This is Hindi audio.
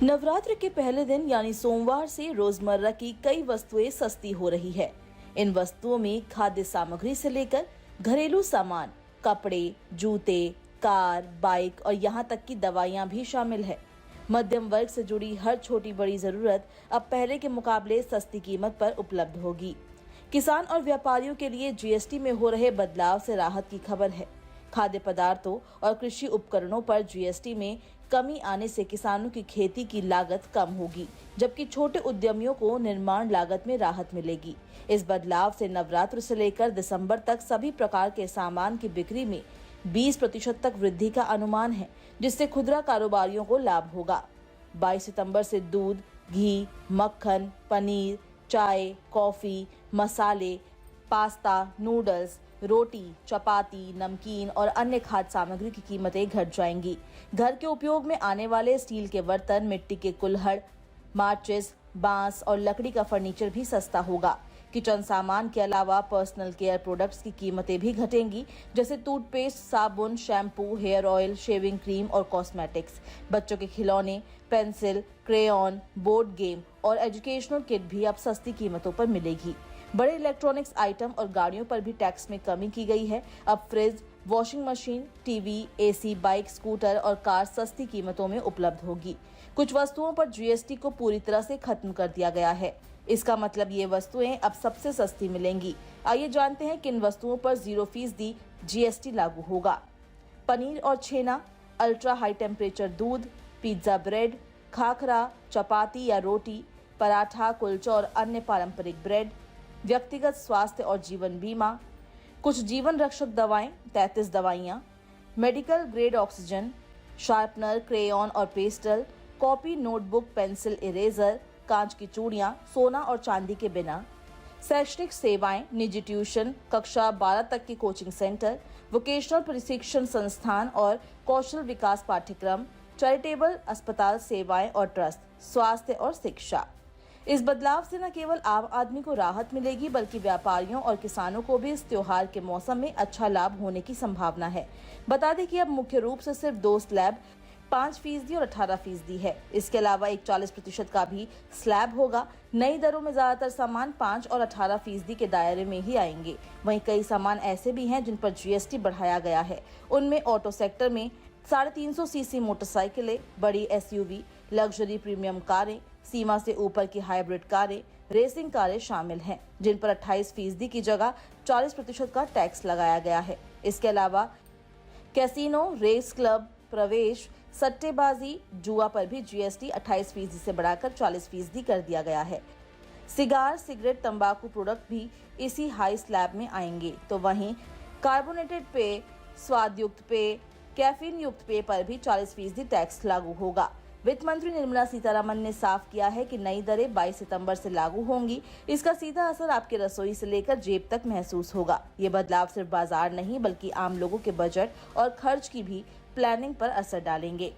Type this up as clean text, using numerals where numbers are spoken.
नवरात्र के पहले दिन यानी सोमवार से रोजमर्रा की कई वस्तुएं सस्ती हो रही है। इन वस्तुओं में खाद्य सामग्री से लेकर घरेलू सामान, कपड़े, जूते, कार, बाइक और यहाँ तक की दवाइयाँ भी शामिल है। मध्यम वर्ग से जुड़ी हर छोटी बड़ी जरूरत अब पहले के मुकाबले सस्ती कीमत पर उपलब्ध होगी। किसान और व्यापारियों के लिए जीएसटी में हो रहे बदलाव से राहत की खबर है। खाद्य पदार्थों और कृषि उपकरणों पर जीएसटी में कमी आने से किसानों की खेती की लागत कम होगी, जबकि छोटे उद्यमियों को निर्माण लागत में राहत मिलेगी। इस बदलाव से नवरात्र से लेकर दिसंबर तक सभी प्रकार के सामान की बिक्री में 20% तक वृद्धि का अनुमान है, जिससे खुदरा कारोबारियों को लाभ होगा। 22 सितंबर से दूध, घी, मक्खन, पनीर, चाय, कॉफी, मसाले, पास्ता, नूडल्स, रोटी, चपाती, नमकीन और अन्य खाद्य सामग्री की कीमतें घट जाएंगी। घर के उपयोग में आने वाले स्टील के बर्तन, मिट्टी के कुल्हड़, माचिस, बांस और लकड़ी का फर्नीचर भी सस्ता होगा। किचन सामान के अलावा पर्सनल केयर प्रोडक्ट्स की कीमतें भी घटेंगी, जैसे टूथपेस्ट, साबुन, shampoo, hair oil, shaving cream और कॉस्मेटिक्स। बच्चों के खिलौने, पेंसिल, क्रेयॉन, बोर्ड गेम और एजुकेशनल किट भी अब सस्ती कीमतों पर मिलेगी। बड़े इलेक्ट्रॉनिक्स आइटम और गाड़ियों पर भी टैक्स में कमी की गई है। अब fridge, washing machine, TV, AC, bike, scooter और कार सस्ती कीमतों में उपलब्ध होगी। कुछ वस्तुओं पर जीएसटी को पूरी तरह से खत्म कर दिया गया है। इसका मतलब ये वस्तुएं अब सबसे सस्ती मिलेंगी। आइए जानते हैं किन वस्तुओं पर 0% जीएसटी लागू होगा। पनीर और छेना, अल्ट्रा हाई टेम्परेचर दूध, पिज्जा ब्रेड, खाखरा, चपाती या रोटी, पराठा, कुलचा और अन्य पारंपरिक ब्रेड, व्यक्तिगत स्वास्थ्य और जीवन बीमा, कुछ जीवन रक्षक दवाएं, 33 दवाइयां, medical grade oxygen, sharpener, crayon और pastel, copy, notebook, pencil, eraser, कांच की चूड़ियां, सोना और चांदी के बिना, शैक्षणिक सेवाएं, निजी ट्यूशन, कक्षा 12 तक की कोचिंग सेंटर, वोकेशनल प्रशिक्षण संस्थान और कौशल विकास पाठ्यक्रम, चैरिटेबल अस्पताल सेवाएं और ट्रस्ट, स्वास्थ्य और शिक्षा। इस बदलाव से न केवल आम आदमी को राहत मिलेगी, बल्कि व्यापारियों और किसानों को भी इस त्योहार के मौसम में अच्छा लाभ होने की संभावना है। बता दें कि अब मुख्य रूप से सिर्फ 2 स्लैब 5% और 18% है। इसके अलावा एक 40% का भी स्लैब होगा। नई दरों में ज्यादातर सामान 5 और 18% के दायरे में ही आएंगे। वहीं कई सामान ऐसे भी हैं जिन पर जीएसटी बढ़ाया गया है। उनमें ऑटो सेक्टर में 350 सीसी मोटरसाइकिलें, बड़ी एसयूवी, लग्जरी प्रीमियम कारें, सीमा से ऊपर की हाइब्रिड कारें, रेसिंग कारें शामिल हैं, जिन पर 28% की जगह 40% का टैक्स लगाया गया है। इसके अलावा कैसीनो, रेस क्लब, प्रवेश, सट्टेबाजी, जुआ पर भी जीएसटी 28% से बढ़ाकर 40% कर दिया गया है। सिगार, सिगरेट, तंबाकू प्रोडक्ट भी इसी हाई स्लैब में आएंगे। तो वहीं कार्बोनेटेड पेय, स्वादयुक्त पेय, कैफीन युक्त पेय पर भी 40% टैक्स लागू होगा। वित्त मंत्री निर्मला सीतारमण ने साफ किया है कि नई दरें 22 सितंबर से लागू होंगी। इसका सीधा असर आपके रसोई से लेकर जेब तक महसूस होगा। ये बदलाव सिर्फ बाजार नहीं, बल्कि आम लोगों के बजट और खर्च की भी प्लानिंग पर असर डालेंगे।